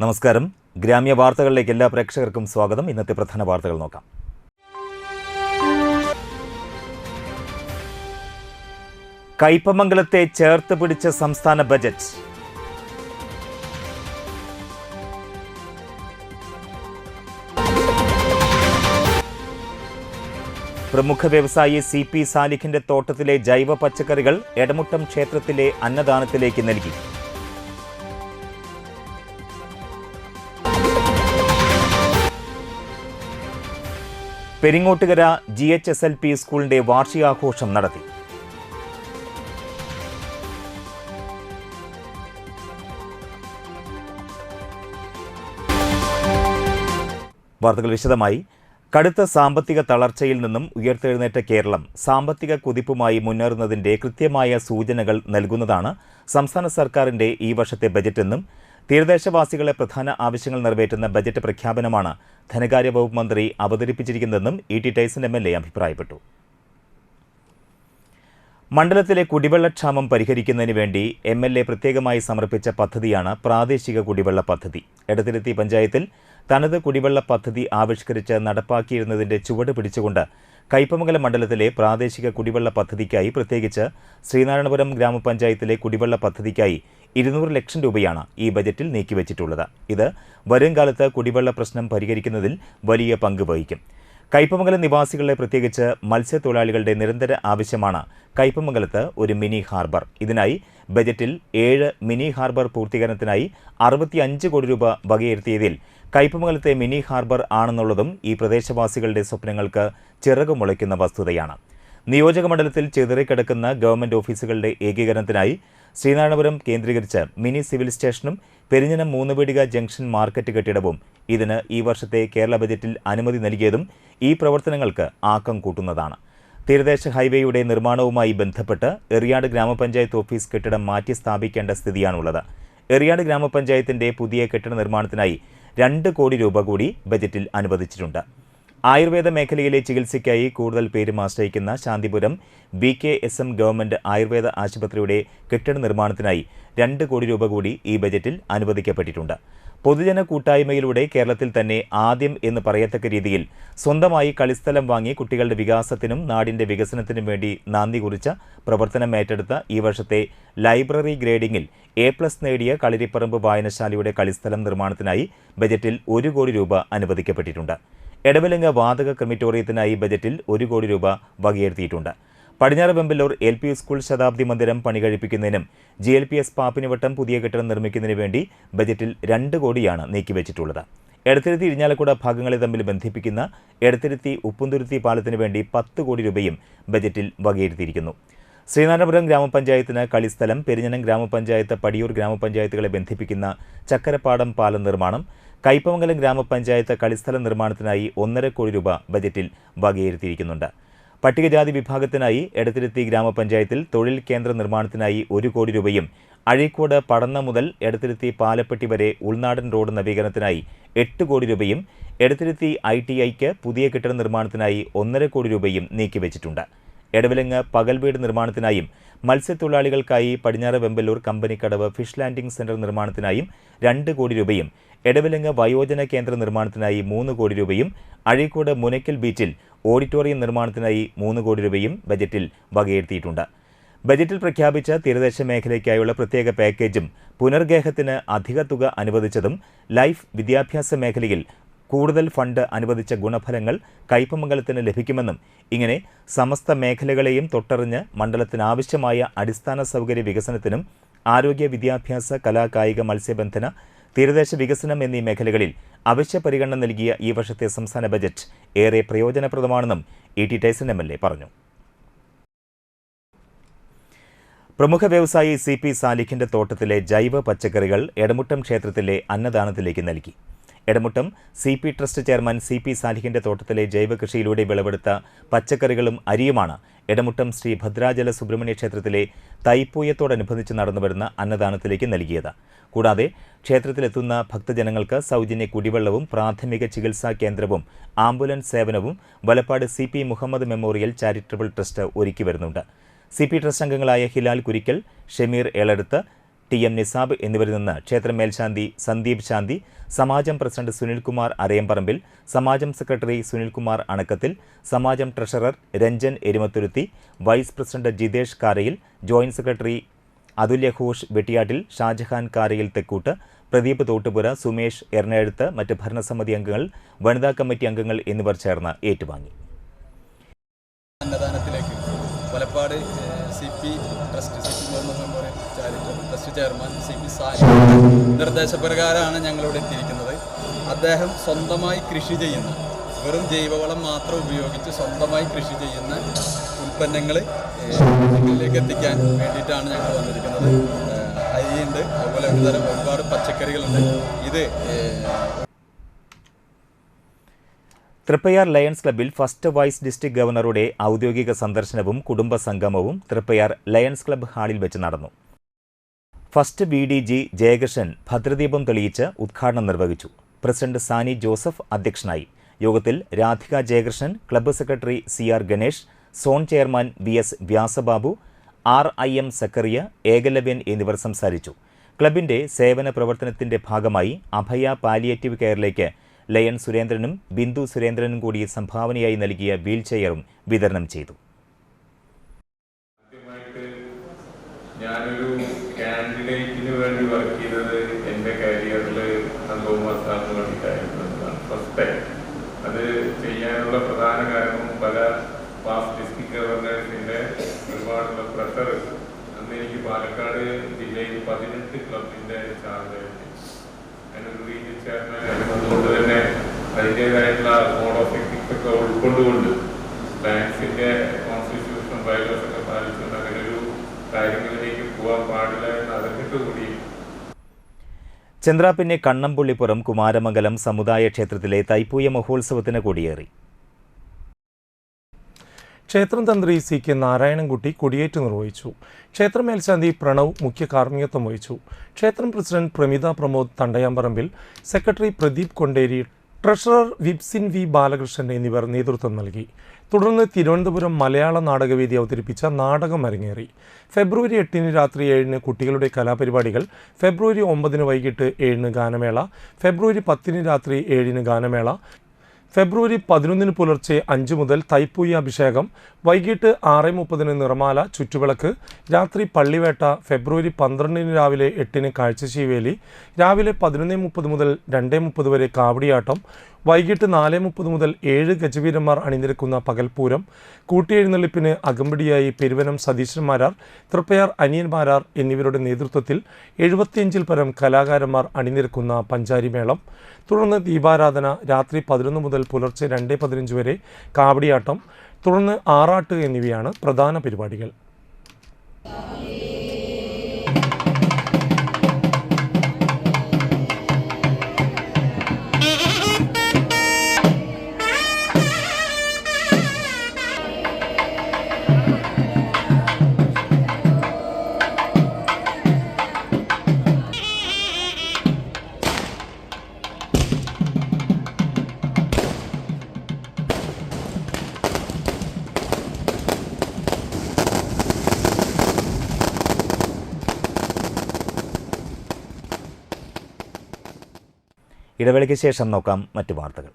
നമസ്കാരം. ഗ്രാമ്യ വാർത്തകളിലേക്ക് എല്ലാ പ്രേക്ഷകർക്കും സ്വാഗതം. ഇന്നത്തെ പ്രധാന വാർത്തകൾ നോക്കാം. കയ്പമംഗലത്തെ ചേർത്ത് പിടിച്ച സംസ്ഥാന ബജറ്റ്. പ്രമുഖ വ്യവസായി CP സാലിഹിന്റെ തോട്ടത്തിലെ ജൈവ പച്ചക്കറികൾ എടമുട്ടം ക്ഷേത്രത്തിലെ അന്നദാനത്തിലേക്ക് നൽകി. പെരിങ്ങോട്ടുകര GHSLP സ്കൂളിന്റെ വാർഷികാഘോഷം നടത്തി. വാർത്തകൾ വിശദമായി. കടുത്ത സാമ്പത്തിക തളർച്ചയിൽ നിന്നും ഉയർത്തെഴുന്നേറ്റ കേരളം സാമ്പത്തിക കുതിപ്പുമായി മുന്നേറുന്നതിന്റെ കൃത്യമായ സൂചനകൾ നൽകുന്നതാണ് സംസ്ഥാന സർക്കാരിന്റെ ഈ വർഷത്തെ ബജറ്റെന്നും തീരദേശവാസികളെ പ്രധാന ആവശ്യങ്ങൾ നിറവേറ്റുന്ന ബജറ്റ് പ്രഖ്യാപനമാണ് ധനകാര്യ വകുപ്പ് മന്ത്രി അവതരിപ്പിച്ചിരിക്കുന്നതെന്നും E.T. ടൈസൺ MLA അഭിപ്രായപ്പെട്ടു. മണ്ഡലത്തിലെ കുടിവെള്ളക്ഷാമം പരിഹരിക്കുന്നതിന് വേണ്ടി MLA പ്രത്യേകമായി സമർപ്പിച്ച പദ്ധതിയാണ് പ്രാദേശിക കുടിവെള്ള പദ്ധതി. എടത്തിരുത്തി പഞ്ചായത്തിൽ തനത് കുടിവെള്ള പദ്ധതി ആവിഷ്കരിച്ച് നടപ്പാക്കിയിരുന്നതിന്റെ ചുവട് പിടിച്ചുകൊണ്ട് കയ്പമംഗലം മണ്ഡലത്തിലെ പ്രാദേശിക കുടിവെള്ള പദ്ധതിക്കായി, പ്രത്യേകിച്ച് ശ്രീനാരായണപുരം ഗ്രാമപഞ്ചായത്തിലെ കുടിവെള്ള പദ്ധതിക്കായി 200 ലക്ഷം രൂപയാണ് ഈ ബജറ്റിൽ നീക്കിവച്ചിട്ടുള്ളത്. ഇത് വരും കാലത്ത് കുടിവെള്ള പ്രശ്നം പരിഹരിക്കുന്നതിൽ വലിയ പങ്ക് വഹിക്കും. കയ്പമംഗലം നിവാസികളെ, പ്രത്യേകിച്ച് മത്സ്യത്തൊഴിലാളികളുടെ നിരന്തര ആവശ്യമാണ് കയ്പമംഗലത്ത് ഒരു മിനി ഹാർബർ. ഇതിനായി ബജറ്റിൽ 7 മിനി ഹാർബർ പൂർത്തീകരണത്തിനായി 65 കോടി രൂപ വകയിരുത്തിയതിൽ കയ്പമംഗലത്തെ മിനി ഹാർബർ ആണെന്നുള്ളതും ഈ പ്രദേശവാസികളുടെ സ്വപ്നങ്ങൾക്ക് ചിറകുമുളയ്ക്കുന്ന വസ്തുതയാണ്. നിയോജകമണ്ഡലത്തിൽ ചിതറിക്കിടക്കുന്ന ഗവൺമെന്റ് ഓഫീസുകളുടെ ഏകീകരണത്തിനായി ശ്രീനാരായണപുരം കേന്ദ്രീകരിച്ച് മിനി സിവിൽ സ്റ്റേഷനും പെരിഞ്ഞനം 3 പീടിക ജംഗ്ഷൻ മാർക്കറ്റ് കെട്ടിടവും ഇതിന് ഈ വർഷത്തെ കേരള ബജറ്റിൽ അനുമതി നൽകിയതും ഈ പ്രവർത്തനങ്ങൾക്ക് ആക്കം കൂട്ടുന്നതാണ്. തീരദേശ ഹൈവേയുടെ നിർമ്മാണവുമായി ബന്ധപ്പെട്ട് എറിയാട് ഗ്രാമപഞ്ചായത്ത് ഓഫീസ് കെട്ടിടം മാറ്റി സ്ഥാപിക്കേണ്ട സ്ഥിതിയാണുള്ളത്. എറിയാട് ഗ്രാമപഞ്ചായത്തിന്റെ പുതിയ കെട്ടിട നിർമ്മാണത്തിനായി 2 കോടി രൂപ കൂടി ബജറ്റിൽ അനുവദിച്ചിട്ടുണ്ട്. ആയുർവേദ മേഖലയിലെ ചികിത്സയ്ക്കായി കൂടുതൽ പേരും ആശ്രയിക്കുന്ന ശാന്തിപുരം BKSM ഗവൺമെന്റ് ആയുർവേദ ആശുപത്രിയുടെ കെട്ടിട നിർമ്മാണത്തിനായി 2 കോടി രൂപ കൂടി ഈ ബജറ്റിൽ അനുവദിക്കപ്പെട്ടിട്ടുണ്ട്. പൊതുജന കൂട്ടായ്മയിലൂടെ കേരളത്തിൽ തന്നെ ആദ്യം എന്ന് പറയത്തക്ക രീതിയിൽ സ്വന്തമായി കളിസ്ഥലം വാങ്ങി കുട്ടികളുടെ വികാസത്തിനും നാടിന്റെ വികസനത്തിനും വേണ്ടി നാന്ദി കുറിച്ച പ്രവർത്തനം ഏറ്റെടുത്ത ഈ വർഷത്തെ ലൈബ്രറി ഗ്രേഡിംഗിൽ A+ നേടിയ കളരിപ്പറമ്പ് വായനശാലയുടെ കളിസ്ഥലം നിർമ്മാണത്തിനായി ബജറ്റിൽ 1 കോടി രൂപ അനുവദിക്കപ്പെട്ടിട്ടുണ്ട്. എടവലങ്ങ വാതക ക്രിമിറ്റോറിയത്തിനായി ബജറ്റിൽ 1 കോടി രൂപ വകയിരുത്തിയിട്ടുണ്ട്. പടിഞ്ഞാറ് വെമ്പലൂർ LP സ്കൂൾ ശതാബ്ദി മന്ദിരം പണികഴിപ്പിക്കുന്നതിനും GLPS പാപ്പിനിവട്ടം പുതിയ കെട്ടിടം നിർമ്മിക്കുന്നതിനു വേണ്ടി ബജറ്റിൽ 2 കോടിയാണ് നീക്കിവച്ചിട്ടുള്ളത്. എടത്തിരുത്തി ഇരിഞ്ഞാലക്കുട ഭാഗങ്ങളെ തമ്മിൽ ബന്ധിപ്പിക്കുന്ന എടത്തിരുത്തി ഉപ്പുന്തുരുത്തി പാലത്തിനു വേണ്ടി 10 കോടി രൂപയും ബജറ്റിൽ വകയിരുത്തിയിരിക്കുന്നു. ശ്രീനാരായണപുരം ഗ്രാമപഞ്ചായത്തിന് കളിസ്ഥലം, പെരിഞ്ഞനം ഗ്രാമപഞ്ചായത്ത്, പടിയൂർ ഗ്രാമപഞ്ചായത്തുകളെ ബന്ധിപ്പിക്കുന്ന ചക്കരപ്പാടം പാലം നിർമ്മാണം, കയ്പമംഗലം ഗ്രാമപഞ്ചായത്ത് കളിസ്ഥല നിർമ്മാണത്തിനായി 1.5 കോടി രൂപ ബജറ്റിൽ വകയിരുത്തിയിരിക്കുന്നുണ്ട്. പട്ടികജാതി വിഭാഗത്തിനായി എടത്തിരുത്തി ഗ്രാമപഞ്ചായത്തിൽ തൊഴിൽ കേന്ദ്ര നിർമ്മാണത്തിനായി 1 കോടി രൂപയും, അഴീക്കോട് പടന്ന മുതൽ എടത്തിരുത്തി പാലപ്പെട്ടി വരെ ഉൾനാടൻ റോഡ് നവീകരണത്തിനായി 8 കോടി രൂപയും, എടത്തിരുത്തി ITIക്ക് പുതിയ കെട്ടിട നിർമ്മാണത്തിനായി 1.5 കോടി രൂപയും നീക്കിവച്ചിട്ടുണ്ട്. എടവലങ്ങ് പകൽ വീട് നിർമ്മാണത്തിനായും മത്സ്യത്തൊഴിലാളികൾക്കായി പടിഞ്ഞാറ് Vembalur Companykadavu fish landing centre നിർമ്മാണത്തിനായും 2 കോടി രൂപയും, എടവലങ്ങ് വയോജന കേന്ദ്ര നിർമ്മാണത്തിനായി 3 കോടി രൂപയും, അഴീക്കോട് മുനയ്ക്കൽ ബീച്ചിൽ ഓഡിറ്റോറിയം നിർമ്മാണത്തിനായി 3 കോടി രൂപയും ബജറ്റിൽ വകയിരുത്തിയിട്ടുണ്ട്. ബജറ്റിൽ പ്രഖ്യാപിച്ച തീരദേശ മേഖലയ്ക്കായുള്ള പ്രത്യേക പാക്കേജും പുനർഗേഹത്തിന് അധിക തുക അനുവദിച്ചതും ലൈഫ് വിദ്യാഭ്യാസ മേഖലയിൽ കൂടുതൽ ഫണ്ട് അനുവദിച്ച ഗുണഫലങ്ങൾ കയ്പമംഗലത്തിന് ലഭിക്കുമെന്നും ഇങ്ങനെ സമസ്ത മേഖലകളെയും തൊട്ടറിഞ്ഞ് മണ്ഡലത്തിനാവശ്യമായ അടിസ്ഥാന സൗകര്യ വികസനത്തിനും ആരോഗ്യ, വിദ്യാഭ്യാസ, കലാകായിക, മത്സ്യബന്ധന, തീരദേശ വികസനം എന്നീ മേഖലകളിൽ അവശ്യ പരിഗണന നൽകിയ ഈ വർഷത്തെ സംസ്ഥാന ബജറ്റ് ഏറെ പ്രയോജനപ്രദമാണെന്നും E.T. ടൈസൺ MLA പറഞ്ഞു. പ്രമുഖ വ്യവസായി CP സാലിഹിന്റെ തോട്ടത്തിലെ ജൈവ പച്ചക്കറികൾ എടമുട്ടം ക്ഷേത്രത്തിലെ അന്നദാനത്തിലേക്ക് നൽകി. Edamuttam CP trust chairman CP സാലിഹിന്റെ തോട്ടത്തിലെ ജൈവ കൃഷിയിലൂടെ വിളവെടുത്ത പച്ചക്കറികളും അരിയുമാണ് എടമുട്ടം ശ്രീ ഭദ്രാചല സുബ്രഹ്മണ്യ ക്ഷേത്രത്തിലെ തൈപ്പൂയത്തോടനുബന്ധിച്ച് നടന്നുവരുന്ന അന്നദാനത്തിലേക്ക് നൽകിയത്. കൂടാതെ ക്ഷേത്രത്തിലെത്തുന്ന ഭക്തജനങ്ങൾക്ക് സൗജന്യ കുടിവെള്ളവും പ്രാഥമിക ചികിത്സാ കേന്ദ്രവും ആംബുലൻസ് സേവനവും Valappad CP Muhammad memorial charitable trust ഒരുക്കി വരുന്നുണ്ട്. CP ട്രസ്റ്റ് അംഗങ്ങളായ ഹിലാൽ കുരിക്കൽ, ഷമീർ ഏളടുത്ത്, TM നിസാബ് എന്നിവരിൽ നിന്ന് ക്ഷേത്രം മേൽശാന്തി സന്ദീപ് ശാന്തി, സമാജം പ്രസിഡന്റ് സുനിൽകുമാർ അരയമ്പറമ്പിൽ, സമാജം സെക്രട്ടറി സുനിൽകുമാർ അണക്കത്തിൽ, സമാജം treasurer Ranjan Erumathuruthi, vice president Jithesh Karayil, joint secretary Athulya Ghosh Vettiyattil, Shajahan Karayil Thekkoot, Pradeep Thottupura, Sumesh എറണാകുളത്ത്, മറ്റ് ഭരണസമിതി അംഗങ്ങൾ, വനിതാ കമ്മിറ്റി അംഗങ്ങൾ എന്നിവർ ചേർന്ന് ഏറ്റുവാങ്ങി. അന്നദാനത്തിലേക്ക് Valappad CP trust charitable trust chairman CP Sani നിർദ്ദേശപ്രകാരമാണ് ഞങ്ങളിവിടെ എത്തിയിരിക്കുന്നത്. അദ്ദേഹം സ്വന്തമായി കൃഷി ചെയ്യുന്ന, വെറും ജൈവവളം മാത്രം ഉപയോഗിച്ച് സ്വന്തമായി കൃഷി ചെയ്യുന്ന ഉൽപ്പന്നങ്ങൾ ഇതിലേക്ക് എത്തിക്കാൻ വേണ്ടിയിട്ടാണ് ഞങ്ങൾ വന്നിരിക്കുന്നത്. അരിയുണ്ട്, അതുപോലെ ഒരുപാട് പച്ചക്കറികളുണ്ട്. ഇത് തൃപ്പയാർ ലയൺസ് ക്ലബ്ബിൽ ഫസ്റ്റ് വൈസ് ഡിസ്ട്രിക്ട് ഗവർണറുടെ ഔദ്യോഗിക സന്ദർശനവും കുടുംബ സംഗമവും തൃപ്പയാർ ലയൺസ് ക്ലബ്ബ് ഹാളിൽ വെച്ച് നടന്നു. ഫസ്റ്റ് BDG ജയകൃഷ്ണൻ ഭദ്രദീപം തെളിയിച്ച് ഉദ്ഘാടനം നിർവഹിച്ചു. പ്രസിഡന്റ് സാനി ജോസഫ് അധ്യക്ഷനായി. യോഗത്തിൽ Radhika Jayakrishnan, club secretary CR Ganesh, zone chairman VS Vyasababu, RIM Sakkariya, Ekalavyan എന്നിവർ സംസാരിച്ചു. ക്ലബിന്റെ സേവന പ്രവർത്തനത്തിന്റെ ഭാഗമായി അഭയ പാലിയേറ്റീവ് കെയറിലേക്ക് ലയൺ സുരേന്ദ്രനും ബിന്ദു സുരേന്ദ്രനും കൂടി സംഭാവനയായി നൽകിയ വീൽ ചെയറും വിതരണം ചെയ്തു. ഞാനൊരു കാൻഡിഡേറ്റിന് വേണ്ടി വർക്ക് ചെയ്തത് എൻ്റെ കരിയറിൽ ഗോമാസാറിന് വേണ്ടിയിട്ടായിരുന്നതാണ് ഫസ്റ്റ് ടൈം. അത് ചെയ്യാനുള്ള പ്രധാന കാരണം പല പാസ്റ്റ് ഡിസ്ട്രിക്ട് ഗവർണേഴ്സിൻ്റെ ഒരുപാടുള്ള പ്രഷർ. അന്ന് എനിക്ക് പാലക്കാട് ജില്ലയിൽ 18 ക്ലബിൻ്റെ ചാർജായിരുന്നു. അതിനൊരു റീജിയൻ ചെയർമാൻ അതുകൊണ്ട് തന്നെ അതിൻ്റേതായിട്ടുള്ള കോഡ് ഓഫ് എത്തിക്സ് ഒക്കെ ഉൾക്കൊണ്ടുകൊണ്ട് ബാങ്ക്സിൻ്റെ കോൺസ്റ്റിറ്റ്യൂഷൻ ബൈലോസ് ഒക്കെ പാലിച്ചുകൊണ്ട് അങ്ങനെ ഒരു കാര്യങ്ങളിലേക്ക് പോകാൻ പാടില്ല എന്ന് അറിഞ്ഞിട്ടുകൂടി. ചന്ദ്രാപിന്നെ കണ്ണമ്പുള്ളിപ്പുറം കുമാരമംഗലം സമുദായ ക്ഷേത്രത്തിലെ തൈപ്പൂയ മഹോത്സവത്തിന് കൊടിയേറി. ക്ഷേത്രം തന്ത്രി CK നാരായണൻകുട്ടി കൊടിയേറ്റ് നിർവഹിച്ചു. ക്ഷേത്ര മേൽശാന്തി പ്രണവ് മുഖ്യ കാർമ്മികത്വം വഹിച്ചു. ക്ഷേത്രം president Pramitha Pramod Thandayamparambil, secretary Pradeep Konderi, treasurer Vipsin V Balakrishnan എന്നിവർ നേതൃത്വം നൽകി. തുടർന്ന് തിരുവനന്തപുരം മലയാള നാടകവേദി അവതരിപ്പിച്ച നാടകം അരങ്ങേറി. ഫെബ്രുവരി 8 രാത്രി 7 കുട്ടികളുടെ കലാപരിപാടികൾ, ഫെബ്രുവരി 9 വൈകിട്ട് 7 ഗാനമേള, ഫെബ്രുവരി 10 രാത്രി 7 ഗാനമേള, ഫെബ്രുവരി 11 പുലർച്ചെ 5 മുതൽ തൈപ്പൂയ അഭിഷേകം, വൈകിട്ട് 6:30 നിറമാല ചുറ്റുവിളക്ക്, രാത്രി പള്ളിവേട്ട, ഫെബ്രുവരി 12 രാവിലെ 8 കാഴ്ചശീവേലി, രാവിലെ 11:30 മുതൽ 2:30 വരെ കാവടിയാട്ടം, വൈകിട്ട് 4:30 മുതൽ 7 ഗജവീരന്മാർ അണിനിരക്കുന്ന പകൽപൂരം, കൂട്ടിയെഴുന്നള്ളിപ്പിന് അകമ്പടിയായി പെരുവനം സതീശന്മാരാർ, തൃപ്പയാർ അനിയന്മാരാർ എന്നിവരുടെ നേതൃത്വത്തിൽ 75-ൽ പരം കലാകാരന്മാർ അണിനിരക്കുന്ന പഞ്ചാരിമേളം, തുടർന്ന് ദീപാരാധന, രാത്രി 11 മുതൽ പുലർച്ചെ 2:15 വരെ കാവടിയാട്ടം, തുടർന്ന് ആറാട്ട് എന്നിവയാണ് പ്രധാന പരിപാടികൾ. ഇടവേളയ്ക്ക് ശേഷം നോക്കാം മറ്റു വാർത്തകൾ.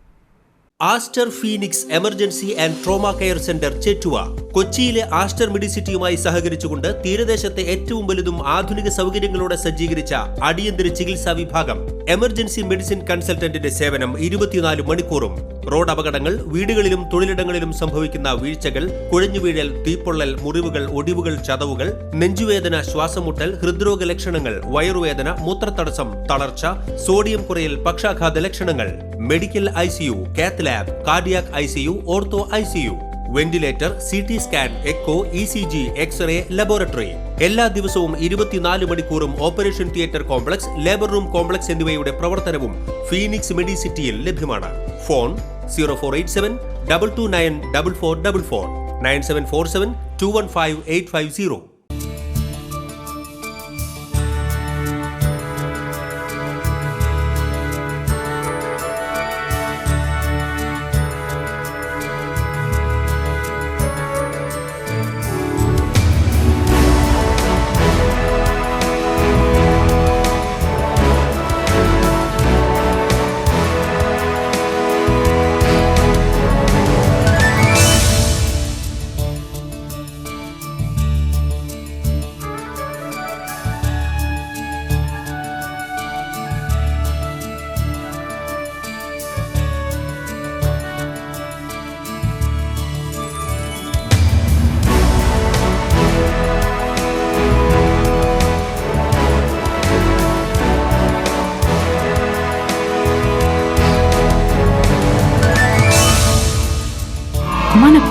Aster Phoenix emergency and trauma care centre Chettuva കൊച്ചിയിലെ ആസ്റ്റർ മെഡിസിറ്റിയുമായി സഹകരിച്ചുകൊണ്ട് തീരദേശത്തെ ഏറ്റവും വലുതും ആധുനിക സൗകര്യങ്ങളോടെ സജ്ജീകരിച്ച അടിയന്തര ചികിത്സാ വിഭാഗം. എമർജൻസി മെഡിസിൻ കൺസൾട്ടന്റിന്റെ സേവനം 24 മണിക്കൂറും. റോഡ് അപകടങ്ങൾ, വീടുകളിലും തൊഴിലിടങ്ങളിലും സംഭവിക്കുന്ന വീഴ്ചകൾ, കുഴഞ്ഞുവീഴൽ, തീപ്പൊള്ളൽ, മുറിവുകൾ, ഒടിവുകൾ, ചതവുകൾ, നെഞ്ചുവേദന, ശ്വാസമുട്ടൽ, ഹൃദ്രോഗ ലക്ഷണങ്ങൾ, വയറുവേദന, മൂത്രത്തടസ്സം, തളർച്ച, സോഡിയം കുറയൽ, പക്ഷാഘാത ലക്ഷണങ്ങൾ, medical ICU, cath lab, cardiac ICU, ortho ICU, ventilator, CT scan, echo, ECG, x ray, laboratory. എല്ലാ ദിവസവും 24 മണിക്കൂറും operation theatre complex, labour room complex എന്നിവയുടെ പ്രവർത്തനവും ഫീനിക്സ് മെഡിസിറ്റിയിൽ ലഭ്യമാണ്. Phone 0487 229 4444 9747 215 850.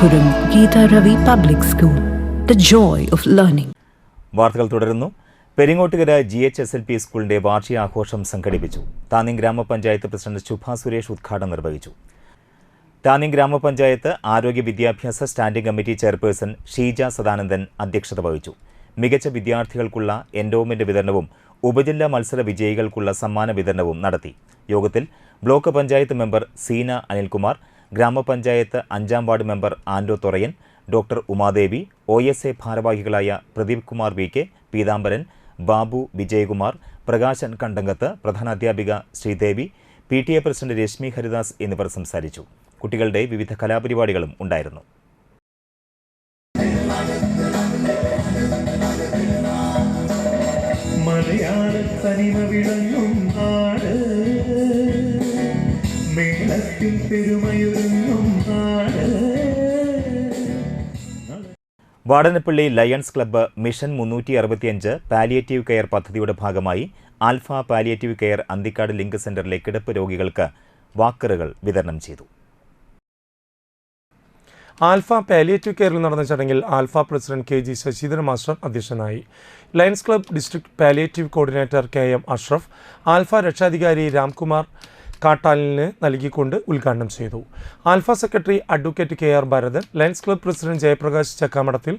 Manapuram Geeta Ravi Public School, the joy of learning. വാർത്തകൾ തുടരുന്നു. Peringottukara GHSLP സ്കൂളിന്റെ വാർഷികാഘോഷം സംഘടിപ്പിച്ചു. താന്യം ഗ്രാമപഞ്ചായത്ത് പ്രസിഡന്റ് ശുഭ സുരേഷ് ഉദ്ഘാടനം നിർവഹിച്ചു. താന്യം ഗ്രാമപഞ്ചായത്ത് ആരോഗ്യ വിദ്യാഭ്യാസ standing committee chairperson Sheeja Sadanandan അധ്യക്ഷത വഹിച്ചു. മികച്ച വിദ്യാർത്ഥികൾക്കുള്ള എൻഡോമെന്റ് വിതരണവും ഉപജില്ലാ മത്സര വിജയികൾക്കുള്ള സമ്മാന വിതരണവും നടത്തി. യോഗത്തിൽ ബ്ലോക്ക് പഞ്ചായത്ത് മെമ്പർ സീന അനിൽകുമാർ, ഗ്രാമപഞ്ചായത്ത് 5-ാം ward member Ando Thorayan, doctor Umadevi, OSA ഭാരവാഹികളായ പ്രദീപ് കുമാർ VK, പീതാംബരൻ, ബാബു, വിജയകുമാർ, പ്രകാശൻ കണ്ടങ്കത്ത്, പ്രധാനാധ്യാപിക ശ്രീദേവി, PTA പ്രസിഡന്റ് രശ്മി ഹരിദാസ് എന്നിവർ സംസാരിച്ചു. കുട്ടികളുടെ വിവിധ കലാപരിപാടികളും ഉണ്ടായിരുന്നു. Vadanappally Lions Club mission 365 palliative care പദ്ധതിയുടെ ഭാഗമായി Alpha palliative care Anthikad link സെന്ററിലെ കിടപ്പ് രോഗികൾക്ക് വാക്കറുകൾ വിതരണം ചെയ്തു. ആൽഫ പാലിയേറ്റീവ് കെയറിൽ നടന്ന ചടങ്ങിൽ Alpha president KG Sasidharan master അധ്യക്ഷനായി. Lions Club district palliative coordinator KM Ashraf Alpha രക്ഷാധികാരി രാംകുമാർ കാട്ടാലിന് നൽകിക്കൊണ്ട് ഉദ്ഘാടനം ചെയ്തു. Alpha secretary advocate KR Bharathan, Lions Club president Jayaprakash Chakkamadathil,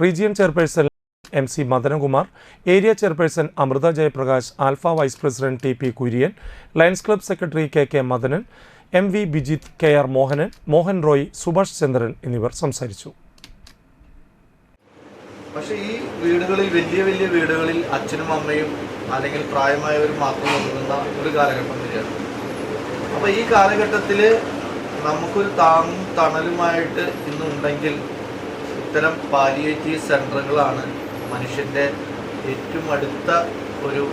region chairperson MC Madanakumar, area chairperson Amritha Jayaprakash, Alpha vice president TP Kurian, Lions Club secretary KK Madanan, MV Bijith, KR Mohanan, Mohan Roy, Subhash Chandran എന്നിവർ സംസാരിച്ചു. പക്ഷേ ഈ വീടുകളിൽ വലിയ വീടുകളിൽ അച്ഛനും അമ്മയും അല്ലെങ്കിൽ പ്രായമായവരും മാത്രം ഒതുങ്ങുന്ന ഒരു കാലഘട്ടം വരികയാണ്. അപ്പോൾ ഈ കാലഘട്ടത്തിൽ നമുക്കൊരു താങ്ങും തണലുമായിട്ട് ഇന്നുണ്ടെങ്കിൽ ഇത്തരം പാലിയേറ്റീവ് സെൻ്ററുകളാണ് മനുഷ്യൻ്റെ ഏറ്റവും അടുത്ത ഒരു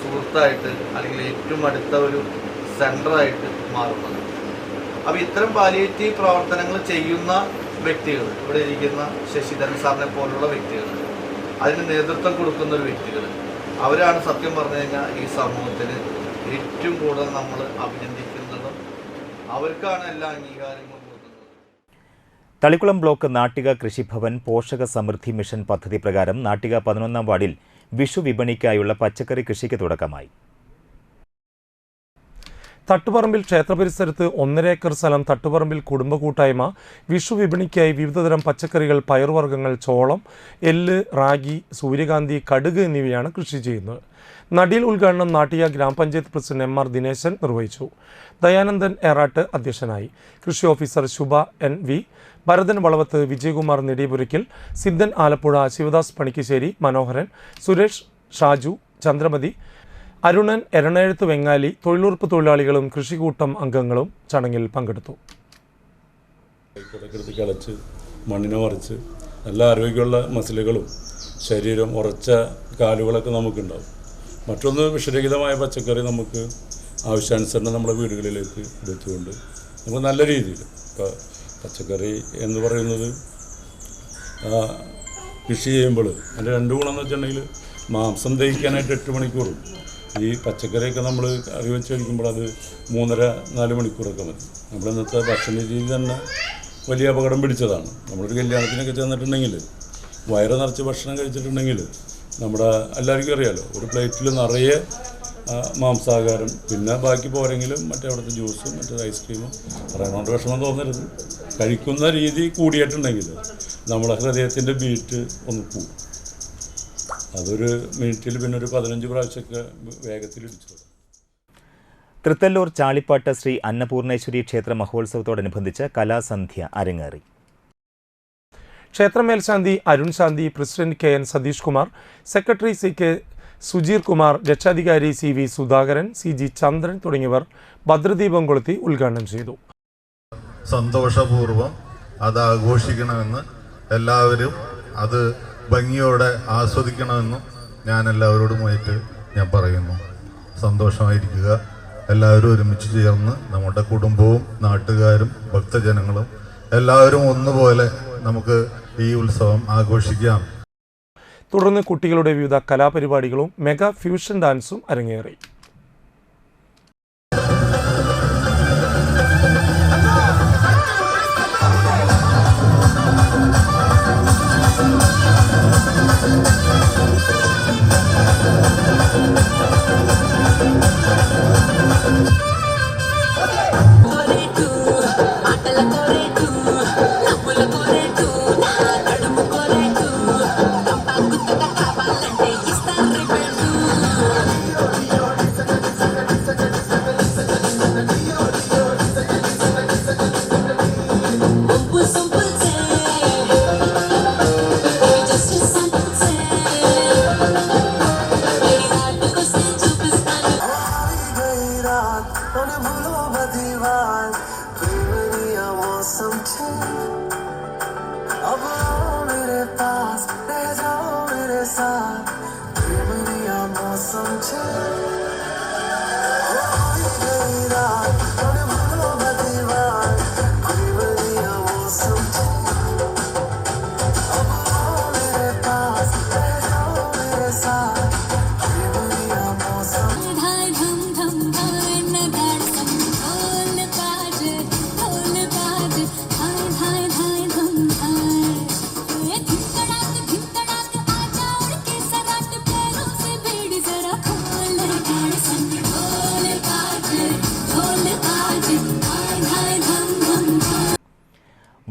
സുഹൃത്തായിട്ട് അല്ലെങ്കിൽ ഏറ്റവും അടുത്ത ഒരു സെൻ്ററായിട്ട് മാറുന്നത്. അപ്പോൾ ഇത്തരം പാലിയേറ്റീവ് പ്രവർത്തനങ്ങൾ ചെയ്യുന്ന വ്യക്തികൾ, ഇവിടെ ഇരിക്കുന്ന ശശിധരൻ സാറിനെ പോലുള്ള വ്യക്തികൾ, അതിന് നേതൃത്വം കൊടുക്കുന്ന ഒരു വ്യക്തികൾ, അവരാണ് സത്യം പറഞ്ഞു കഴിഞ്ഞാൽ ഈ സമൂഹത്തിന് ഏറ്റവും കൂടുതൽ നമ്മൾ അഭിനന്ദിക്കുന്നതും അവർക്കാണ് എല്ലാ അംഗീകാരങ്ങളും കൊടുക്കുന്നത്. തളിക്കുളം ബ്ലോക്ക് നാട്ടിക കൃഷിഭവൻ പോഷക സമൃദ്ധി മിഷൻ പദ്ധതി പ്രകാരം നാട്ടിക 11-ാം വാർഡിൽ വിഷു വിപണിക്കായുള്ള പച്ചക്കറി കൃഷിക്ക് തുടക്കമായി. തട്ടുപറമ്പിൽ ക്ഷേത്ര പരിസരത്ത് 1.5 ഏക്കർ സ്ഥലം തട്ടുപറമ്പിൽ കുടുംബ കൂട്ടായ്മ വിഷു വിപണിക്കായി വിവിധതരം പച്ചക്കറികൾ, പയറുവർഗ്ഗങ്ങൾ, ചോളം, എല്ല്, റാഗി, സൂര്യകാന്തി, കടുക് എന്നിവയാണ് കൃഷി ചെയ്യുന്നത്. നടിയിൽ ഉദ്ഘാടനം നാട്ടിക ഗ്രാമപഞ്ചായത്ത് പ്രസിഡന്റ് MR ദിനേശൻ നിർവഹിച്ചു. ദയാനന്ദൻ ഏറാട്ട് അധ്യക്ഷനായി. കൃഷി ഓഫീസർ ശുഭ NV, ഭരതൻ വളവത്ത്, വിജയകുമാർ നെടിയപുരയ്ക്കൽ, സിദ്ധൻ ആലപ്പുഴ, ശിവദാസ് പണിക്കശ്ശേരി, മനോഹരൻ, സുരേഷ്, ഷാജു, ചന്ദ്രമതി, അരുണൻ, എരണേഴുത്ത് വെങ്ങാലി, തൊഴിലുറപ്പ് തൊഴിലാളികളും കൃഷിക്കൂട്ടം അംഗങ്ങളും ചടങ്ങിൽ പങ്കെടുത്തു. കളച്ച് മണ്ണിനെ മറിച്ച് നല്ല ആരോഗ്യമുള്ള മസിലുകളും ശരീരം ഉറച്ച കാലുകളൊക്കെ നമുക്കുണ്ടാവും. മറ്റൊന്ന് വിഷരഹിതമായ പച്ചക്കറി നമുക്ക് ആവശ്യാനുസരണം നമ്മുടെ വീടുകളിലേക്ക് എടുത്തുകൊണ്ട് നമുക്ക് നല്ല രീതിയിൽ ഇപ്പോൾ പച്ചക്കറി എന്ന് പറയുന്നത് കൃഷി ചെയ്യുമ്പോൾ അതിൻ്റെ 2 ഗുണം എന്ന് വെച്ചിട്ടുണ്ടെങ്കിൽ മാംസം ദഹിക്കാനായിട്ട് 8 മണിക്കൂറും, ഈ പച്ചക്കറിയൊക്കെ നമ്മൾ കറി വെച്ച് കഴിക്കുമ്പോൾ അത് 3.5-4 മണിക്കൂറൊക്കെ മതി. നമ്മുടെ ഇന്നത്തെ ഭക്ഷണ രീതി തന്നെ വലിയ അപകടം പിടിച്ചതാണ്. നമ്മളൊരു കല്യാണത്തിനൊക്കെ ചെന്നിട്ടുണ്ടെങ്കിൽ വയറ് നിറച്ച് ഭക്ഷണം കഴിച്ചിട്ടുണ്ടെങ്കിൽ നമ്മുടെ എല്ലാവർക്കും അറിയാമല്ലോ, ഒരു പ്ലേറ്റിൽ നിറയെ മാംസാഹാരം, പിന്നെ ബാക്കി പോരെങ്കിലും മറ്റേ അവിടുത്തെ ജ്യൂസും മറ്റേ ഐസ്ക്രീമും പറയുന്നതുകൊണ്ട് വിഷമം തോന്നരുത്. കഴിക്കുന്ന രീതി കൂടിയിട്ടുണ്ടെങ്കിൽ നമ്മുടെ ഹൃദയത്തിൻ്റെ ബീറ്റ് ഒന്ന് കൂടും. അതൊരു മിനിറ്റിൽ പിന്നെ ഒരു 15 പ്രാവശ്യമൊക്കെ വേഗത്തിലിടിച്ചു. തൃത്തല്ലൂർ ചാളിപ്പാട്ട് ശ്രീ അന്നപൂർണേശ്വരി ക്ഷേത്ര മഹോത്സവത്തോടനുബന്ധിച്ച് കലാസന്ധ്യ അരങ്ങേറി. ക്ഷേത്ര മേൽശാന്തി Arun Santhi, president KN Satheesh Kumar, secretary CK Sujeer Kumar, രക്ഷാധികാരി CV സുധാകരൻ, CG ചന്ദ്രൻ തുടങ്ങിയവർ ഭദ്രദീപം കൊളുത്തി ഉദ്ഘാടനം ചെയ്തു. സന്തോഷപൂർവ്വം അത് ആഘോഷിക്കണമെന്ന് എല്ലാവരും അത് ഭംഗിയോടെ ആസ്വദിക്കണമെന്നും ഞാൻ എല്ലാവരോടുമായിട്ട് ഞാൻ പറയുന്നു. സന്തോഷമായിരിക്കുക. എല്ലാവരും ഒരുമിച്ച് ചേർന്ന് നമ്മുടെ കുടുംബവും നാട്ടുകാരും ഭക്തജനങ്ങളും എല്ലാവരും ഒന്നുപോലെ നമുക്ക് ഈ ഉത്സവം ആഘോഷിക്കാം. തുടർന്ന് കുട്ടികളുടെ വിവിധ കലാപരിപാടികളും മെഗാ ഫ്യൂഷൻ ഡാൻസും അരങ്ങേറി.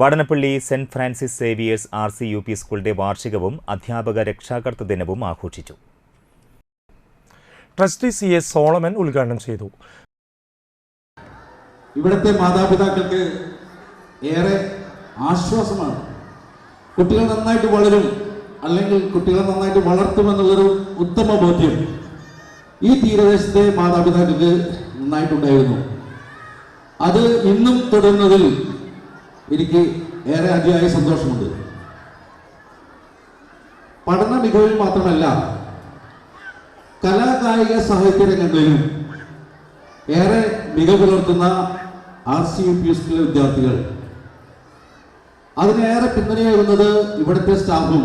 Vadanappally saint Francis Xavier's RCUP സ്കൂളിന്റെ വാർഷികവും അധ്യാപക രക്ഷാകർതൃ ദിനവും ആഘോഷിച്ചു. ട്രസ്റ്റി CS സോളമൻ ഉദ്ഘാടനം ചെയ്തു. ഇവിടുത്തെ മാതാപിതാക്കൾക്ക് ഏറെ ആശ്വാസമാണ്. കുട്ടികൾ നന്നായിട്ട് വളരും, അല്ലെങ്കിൽ കുട്ടികളെ നന്നായിട്ട് വളർത്തുമെന്നുള്ളൊരു ഉത്തമ ബോധ്യം ഈ തീരദേശത്തെ മാതാപിതാക്കൾക്ക് നന്നായിട്ടുണ്ടായിരുന്നു. അത് ഇന്നും തുടരുന്നതിൽ എനിക്ക് ഏറെ അതിയായ സന്തോഷമുണ്ട്. പഠന മികവിൽ മാത്രമല്ല, കലാകായിക സാഹിത്യ രംഗങ്ങളിലും ഏറെ മികവ് പുലർത്തുന്ന RCUP സ്കൂളിലെ വിദ്യാർത്ഥികൾ, അതിനേറെ പിന്തുണയാകുന്നത് ഇവിടുത്തെ സ്റ്റാഫും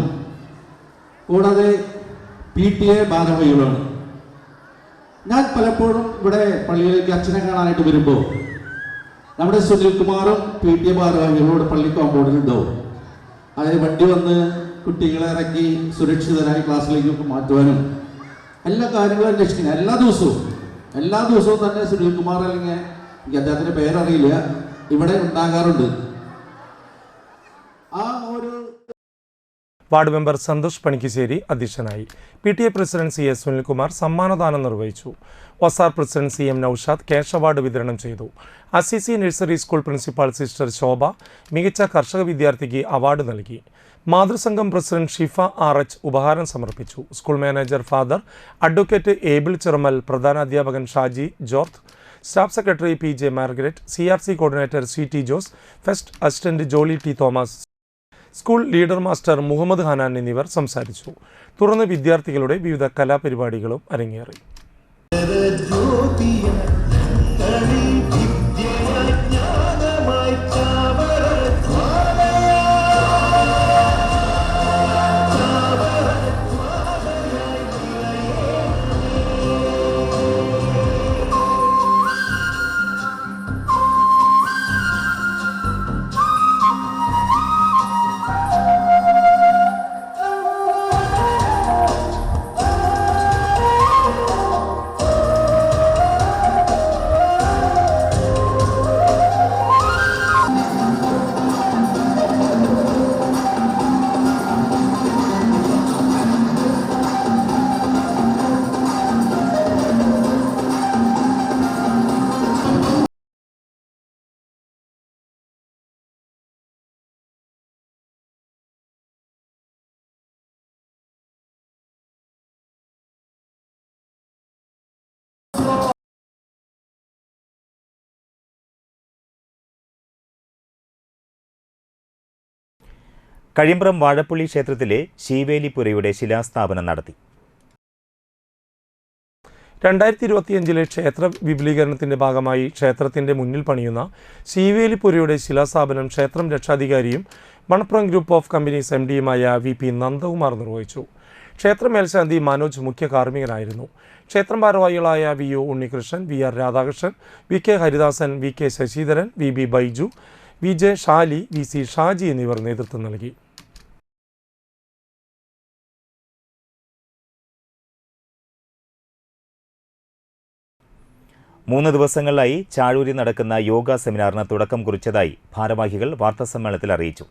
കൂടാതെ PTA ഭാരവാഹികളാണ്. ഞാൻ പലപ്പോഴും ഇവിടെ പള്ളിയിലേക്ക് അച്ഛനെ കാണാനായിട്ട് വരുമ്പോൾ നമ്മുടെ സുനിൽകുമാറും PTA ഭാരവാഹികളോട് പള്ളി കോമ്പൗണ്ടിലുണ്ടാവും. അതായത് വണ്ടി വന്ന് കുട്ടികളെ ഇറക്കി സുരക്ഷിതരായി ക്ലാസ്സിലേക്ക് മാറ്റുവാനും എല്ലാ കാര്യങ്ങളും അന്വേഷിക്കണം. എല്ലാ ദിവസവും തന്നെ സുനിൽകുമാർ, അല്ലെങ്കിൽ എനിക്ക് അദ്ദേഹത്തിൻ്റെ പേരറിയില്ല, ഇവിടെ ഉണ്ടാകാറുണ്ട്. വാർഡ് മെമ്പർ സന്തോഷ് പണിക്കശ്ശേരി അധ്യക്ഷനായി. PTA പ്രസിഡന്റ് CS സുനിൽകുമാർ സമ്മാനദാനം നിർവഹിച്ചു. വസാർ president CM Noushad cash award വിതരണം ചെയ്തു. Assisi nursery school principal sister Shobha മികച്ച കർഷക വിദ്യാർത്ഥിക്ക് അവാർഡ് നൽകി. മാതൃസംഘം പ്രസിഡന്റ് ഷിഫ RH ഉപഹാരം സമർപ്പിച്ചു. School manager father advocate Abel Chiramel, പ്രധാനാധ്യാപകൻ ഷാജി ജോർത്ത്, staff secretary PJ Margaret, CRC coordinator CT Jose, fest assistant Jolly T Thomas, school leader master Muhammad Hanan എന്നിവർ സംസാരിച്ചു. തുടർന്ന് വിദ്യാർത്ഥികളുടെ വിവിധ കലാപരിപാടികളും അരങ്ങേറി. കഴിമ്പ്രം വാഴപ്പള്ളി ക്ഷേത്രത്തിലെ ശീവേലിപ്പുരയുടെ ശിലാസ്ഥാപനം നടത്തി. 2025 ക്ഷേത്ര വിപുലീകരണത്തിന്റെ ഭാഗമായി ക്ഷേത്രത്തിന്റെ മുന്നിൽ പണിയുന്ന ശീവേലിപ്പുരയുടെ ശിലാസ്ഥാപനം ക്ഷേത്രം രക്ഷാധികാരിയും മണപ്പുറം ഗ്രൂപ്പ് ഓഫ് കമ്പനീസ് MDയുമായ VP നന്ദകുമാർ നിർവഹിച്ചു. ക്ഷേത്ര മേൽശാന്തി മനോജ് മുഖ്യ കാർമ്മികനായിരുന്നു. ക്ഷേത്രം ഭാരവാഹികളായ VO Unnikrishnan, VR Radhakrishnan, VK Haridasan, VK Sasidharan, VB Baiju, VJ Shali, VC Shaji എന്നിവർ നേതൃത്വം നൽകി. മൂന്ന് ദിവസങ്ങളിലായി ചാഴൂരിൽ നടക്കുന്ന യോഗ സെമിനാറിന് തുടക്കം കുറിച്ചതായി ഭാരവാഹികൾ വാർത്താസമ്മേളനത്തിൽ അറിയിച്ചു.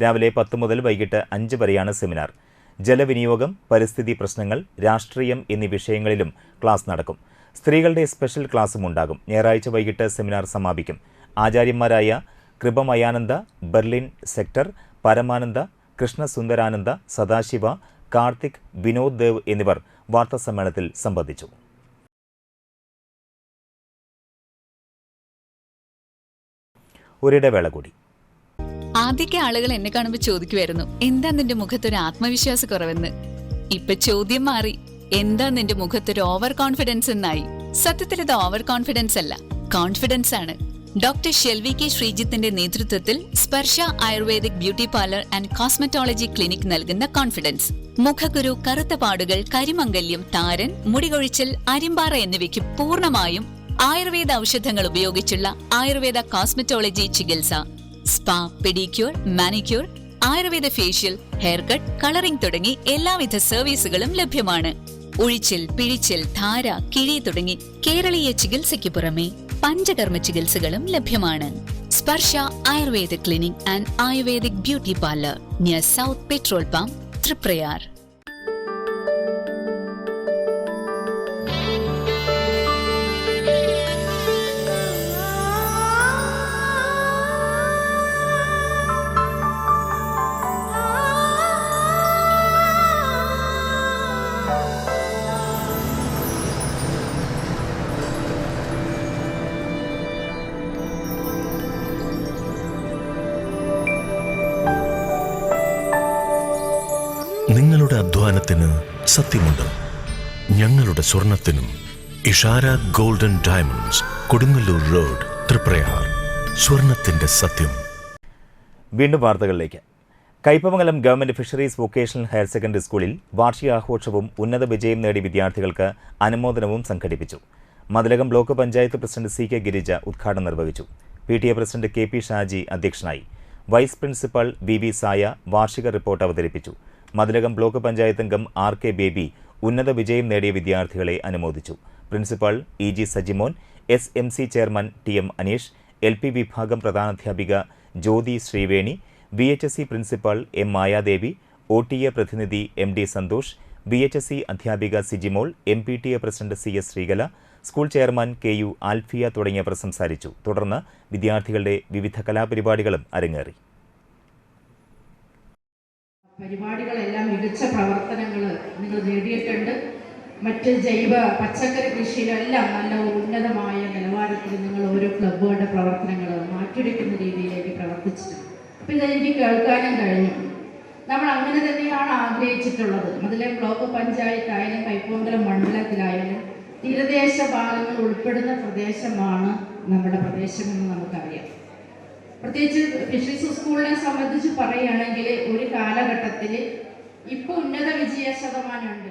രാവിലെ 10 മുതൽ വൈകിട്ട് 5 വരെയാണ് സെമിനാർ. ജലവിനിയോഗം, പരിസ്ഥിതി പ്രശ്നങ്ങൾ, രാഷ്ട്രീയം എന്നീ വിഷയങ്ങളിലും ക്ലാസ് നടക്കും. സ്ത്രീകളുടെ സ്പെഷ്യൽ ക്ലാസും ഉണ്ടാകും. ഞായറാഴ്ച വൈകിട്ട് സെമിനാർ സമാപിക്കും. ആചാര്യന്മാരായ കൃപമയാനന്ദ, ബെർലിൻ സെക്ടർ, പരമാനന്ദ, കൃഷ്ണസുന്ദരാനന്ദ, സദാശിവ, കാർത്തിക്, വിനോദ് ദേവ് എന്നിവർ വാർത്താസമ്മേളനത്തിൽ സംബന്ധിച്ചു. ഒരിടവേള കൂടി. ആദ്യമൊക്കെ ആളുകൾ എന്നെ കാണുമ്പോൾ ചോദിക്കുമായിരുന്നു, എന്താ നിന്റെ മുഖത്തൊരു ആത്മവിശ്വാസ കുറവെന്ന്. ഇപ്പൊ ചോദ്യം മാറി, എന്താ നിന്റെ മുഖത്തൊരു ഓവർ കോൺഫിഡൻസ് എന്നായി. സത്യത്തിൽ ഇത് ഓവർ കോൺഫിഡൻസ് അല്ല, കോൺഫിഡൻസ് ആണ്. ഡോക്ടർ ഷെൽവി കെ ശ്രീജിത്തിന്റെ നേതൃത്വത്തിൽ Sparsha ayurvedic beauty parlour and cosmetology clinic നൽകുന്ന കോൺഫിഡൻസ്. മുഖക്കുരു, കറുത്ത പാടുകൾ, കരിമംഗല്യം, താരൻ, മുടികൊഴിച്ചൽ, അരിമ്പാറ എന്നിവയ്ക്ക് പൂർണ്ണമായും ആയുർവേദ ഔഷധങ്ങൾ ഉപയോഗിച്ചുള്ള ആയുർവേദ കോസ്മെറ്റോളജി ചികിത്സ. Spa, pedicure, manicure, Ayurveda facial, hair cut, colouring തുടങ്ങി എല്ലാവിധ സർവീസുകളും ലഭ്യമാണ്. ഉഴിച്ചിൽ, പിഴിച്ചിൽ, ധാര, കിഴി തുടങ്ങി കേരളീയ ചികിത്സയ്ക്ക് പുറമെ പഞ്ചകർമ്മ ചികിത്സകളും ലഭ്യമാണ്. Sparsha Ayurvedic Clinic and Ayurvedic Beauty Parlor near South Petrol Pump, Triprayar. നിങ്ങളുടെ അധ്വാനത്തിന് സത്യമുണ്ട്. ഞങ്ങളുടെ സ്വർണത്തിനും. Ishara golden diamonds, Kodungallur road, Triprayar. സ്വർണത്തിന്റെ സത്യം. വീണ്ടും വാർത്തകളിലേക്ക്. Kaipamangalam government fisheries vocational higher secondary സ്കൂളിൽ വാർഷികാഘോഷവും ഉന്നത വിജയം നേടിയ വിദ്യാർത്ഥികൾക്ക് അനുമോദനവും സംഘടിപ്പിച്ചു. Mathilakam block panchayat president CK Girija ഉദ്ഘാടനം നിർവഹിച്ചു. PTA പ്രസിഡന്റ് KP ഷാജി അധ്യക്ഷനായി. വൈസ് പ്രിൻസിപ്പൽ VV സായ വാർഷിക റിപ്പോർട്ട് അവതരിപ്പിച്ചു. മതിലകം ബ്ലോക്ക് പഞ്ചായത്ത് അംഗം RK ബേബി ഉന്നത വിജയം നേടിയ വിദ്യാർത്ഥികളെ അനുമോദിച്ചു. Principal EG Sajimon, SMC chairman TM Aneesh, LP വിഭാഗം പ്രധാനാധ്യാപിക Jyothi Sreeveni, VHSC principal M Mayadevi, OTA പ്രതിനിധി MD സന്തോഷ്, VHSC അധ്യാപിക Sijimol, MPTA president CS Sreekala, school chairman KU Alfiya തുടങ്ങിയവർ സംസാരിച്ചു. തുടർന്ന് വിദ്യാർത്ഥികളുടെ വിവിധ കലാപരിപാടികളും അരങ്ങേറി. പരിപാടികളെല്ലാം മികച്ച പ്രവർത്തനങ്ങൾ നിങ്ങൾ നേടിയിട്ടുണ്ട്. മറ്റ് ജൈവ പച്ചക്കറി കൃഷിയിലെല്ലാം നല്ല ഉന്നതമായ നിലവാരത്തിൽ നിങ്ങൾ ഓരോ ക്ലബ്ബുകളുടെ പ്രവർത്തനങ്ങൾ മാറ്റിവെക്കുന്ന രീതിയിലേക്ക് പ്രവർത്തിച്ചിട്ടുണ്ട്. അപ്പോൾ ഇതെനിക്ക് കേൾക്കാനും കഴിഞ്ഞു. നമ്മൾ അങ്ങനെ തന്നെയാണ് ആഗ്രഹിച്ചിട്ടുള്ളത്. അതിലെ ബ്ലോക്ക് പഞ്ചായത്തായാലും കയ്പമംഗലം മണ്ഡലത്തിലായാലും തീരദേശ ഭാഗങ്ങൾ ഉൾപ്പെടുന്ന പ്രദേശമാണ് നമ്മുടെ പ്രദേശമെന്ന് നമുക്കറിയാം. പ്രത്യേകിച്ച് ഫിഷറീസ് സ്കൂളിനെ സംബന്ധിച്ച് പറയുകയാണെങ്കിൽ ഒരു കാലഘട്ടത്തിൽ ഇപ്പോൾ ഉന്നത വിജയ ശതമാനമുണ്ട്.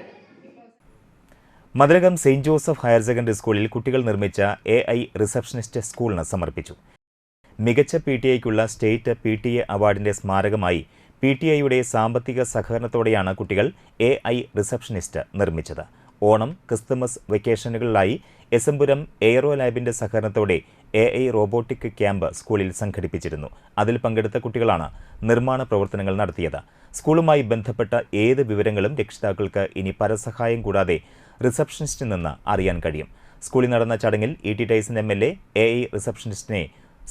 Mathilakam saint Joseph higher secondary സ്കൂളിൽ കുട്ടികൾ നിർമ്മിച്ച AI റിസപ്ഷനിസ്റ്റ് സ്കൂളിന് സമർപ്പിച്ചു. മികച്ച PTAയ്ക്കുള്ള സ്റ്റേറ്റ് PTA അവാർഡിന്റെ സ്മാരകമായി PTAയുടെ സാമ്പത്തിക സഹകരണത്തോടെയാണ് കുട്ടികൾ AI റിസപ്ഷനിസ്റ്റ് നിർമ്മിച്ചത്. ഓണം, ക്രിസ്തുമസ് വെക്കേഷനുകളിലായി എസംപുരം എയ്റോ ലാബിന്റെ സഹകരണത്തോടെ AI റോബോട്ടിക് ക്യാമ്പ് സ്കൂളിൽ സംഘടിപ്പിച്ചിരുന്നു. അതിൽ പങ്കെടുത്ത കുട്ടികളാണ് നിർമ്മാണ പ്രവർത്തനങ്ങൾ നടത്തിയത്. സ്കൂളുമായി ബന്ധപ്പെട്ട ഏത് വിവരങ്ങളും രക്ഷിതാക്കൾക്ക് ഇനി പരസഹായം കൂടാതെ റിസപ്ഷനിസ്റ്റിൽ നിന്ന് അറിയാൻ കഴിയും. സ്കൂളിൽ നടന്ന ചടങ്ങിൽ ET ടൈസൺ MLA AI റിസപ്ഷനിസ്റ്റിനെ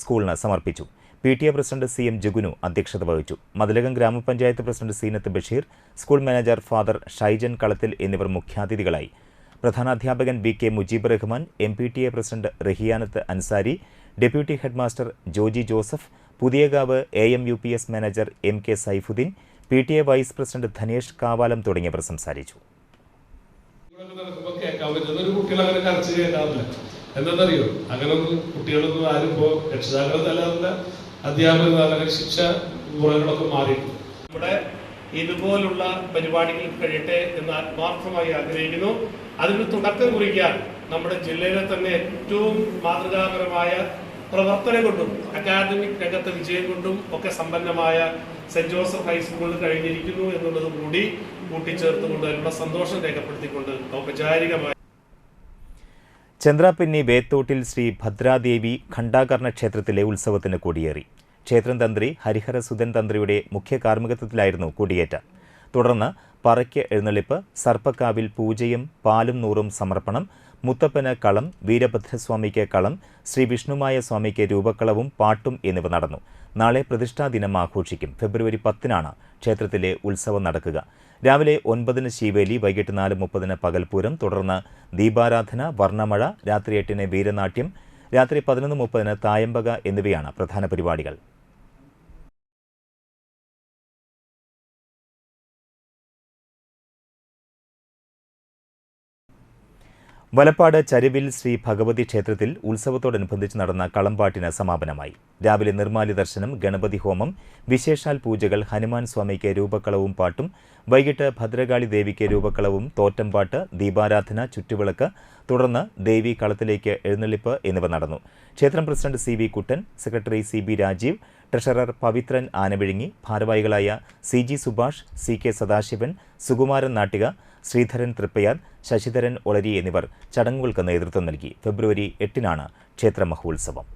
സ്കൂളിന് സമർപ്പിച്ചു. PTA പ്രസിഡന്റ് CM ജുഗുനു അധ്യക്ഷത വഹിച്ചു. മതിലകം ഗ്രാമപഞ്ചായത്ത് president Seenath Basheer, school manager father Shaijan Kalathil എന്നിവർ മുഖ്യാതിഥികളായി. പ്രധാനാധ്യാപകൻ BK Mujeeb Rahman, MPTA president Rahiyanath Ansari, deputy headmaster Joji Joseph, Puthiyakavu AMUPS manager MK Saifuddin, PTA vice president Dhanesh Kavalam തുടങ്ങിയവർ സംസാരിച്ചു. എന്താണെന്നറിയോ, അങ്ങനൊന്നും കുട്ടികളൊന്നും ആരും ഇപ്പോൾ രക്ഷിതാക്കൾ തല്ലാറില്ല, അധ്യാപകർ അങ്ങനെ ശിക്ഷ മുറകളൊക്കെ മാറിയിട്ടുണ്ട്. നമ്മുടെ ഇതുപോലുള്ള പരിപാടികൾ കഴിയട്ടെ എന്ന് ആത്മാർത്ഥമായി ആഗ്രഹിക്കുന്നു. അതിന് തുടക്കം കുറിക്കാൻ നമ്മുടെ ജില്ലയിലെ തന്നെ ഏറ്റവും മാതൃകാപരമായ പ്രവർത്തനം കൊണ്ടും അക്കാദമിക് രംഗത്തെ വിജയം കൊണ്ടും ഒക്കെ സമ്പന്നമായ സെന്റ് ജോസഫ് ഹൈസ്കൂളിൽ കഴിഞ്ഞിരിക്കുന്നു എന്നുള്ളത് കൂടി കൂട്ടിച്ചേർത്തുകൊണ്ട് അതിനുള്ള സന്തോഷം രേഖപ്പെടുത്തിക്കൊണ്ട് ഔപചാരികമായി ചന്ദ്രാപിന്നി വേത്തോട്ടിൽ ശ്രീ ഭദ്രാദേവി ഖണ്ഡാകർണ ക്ഷേത്രത്തിലെ ഉത്സവത്തിന് കൊടിയേറി. ക്ഷേത്രം തന്ത്രി ഹരിഹര സുധൻ തന്ത്രിയുടെ മുഖ്യ കാർമ്മികത്വത്തിലായിരുന്നു കൊടിയേറ്റം. തുടർന്ന് പറയ്ക്ക് എഴുന്നള്ളിപ്പ്, സർപ്പക്കാവിൽ പൂജയും പാലും നൂറും സമർപ്പണം, മുത്തപ്പന് കളം, വീരഭദ്രസ്വാമിക്ക് കളം, ശ്രീ വിഷ്ണുമായ സ്വാമിക്ക് രൂപക്കളവും പാട്ടും എന്നിവ നടന്നു. നാളെ പ്രതിഷ്ഠാദിനം ആഘോഷിക്കും. ഫെബ്രുവരി 10-നാണ് ക്ഷേത്രത്തിലെ ഉത്സവം നടക്കുക. രാവിലെ 9-ന് ശീവേലി, വൈകിട്ട് 4:30-ന് പകൽപൂരം, തുടർന്ന് ദീപാരാധന, വർണ്ണമഴ, രാത്രി 8-ന് വീരനാട്യം, രാത്രി 11:30-ന് തായമ്പക എന്നിവയാണ് പ്രധാന പരിപാടികൾ. വലപ്പാട് ചരുവിൽ ശ്രീ ഭഗവതി ക്ഷേത്രത്തിൽ ഉത്സവത്തോടനുബന്ധിച്ച് നടന്ന കളംപാട്ടിന് സമാപനമായി. രാവിലെ നിർമ്മാല്യ ദർശനം, ഗണപതി ഹോമം, വിശേഷാൽ പൂജകൾ, ഹനുമാൻ സ്വാമിക്ക് രൂപക്കളവും പാട്ടും, വൈകിട്ട് ഭദ്രകാളി ദേവിക്ക് രൂപക്കളവും, തോറ്റംപാട്ട്, ദീപാരാധന, ചുറ്റുവിളക്ക്, തുടർന്ന് ദേവി കളത്തിലേക്ക് എഴുന്നള്ളിപ്പ് എന്നിവ നടന്നു. ക്ഷേത്രം president CV Kuttan, secretary CB Rajeev, treasurer Pavithran Anavizhungi, ഭാരവാഹികളായ CG സുഭാഷ്, CK സദാശിവൻ, സുകുമാരൻ നാട്ടിക, ശ്രീധരൻ തൃപ്പയാർ, ശശിധരൻ ഒളരി എന്നിവർ ചടങ്ങുകൾക്ക് നേതൃത്വം നൽകി. ഫെബ്രുവരി 8-നാണ് ക്ഷേത്ര മഹോത്സവം.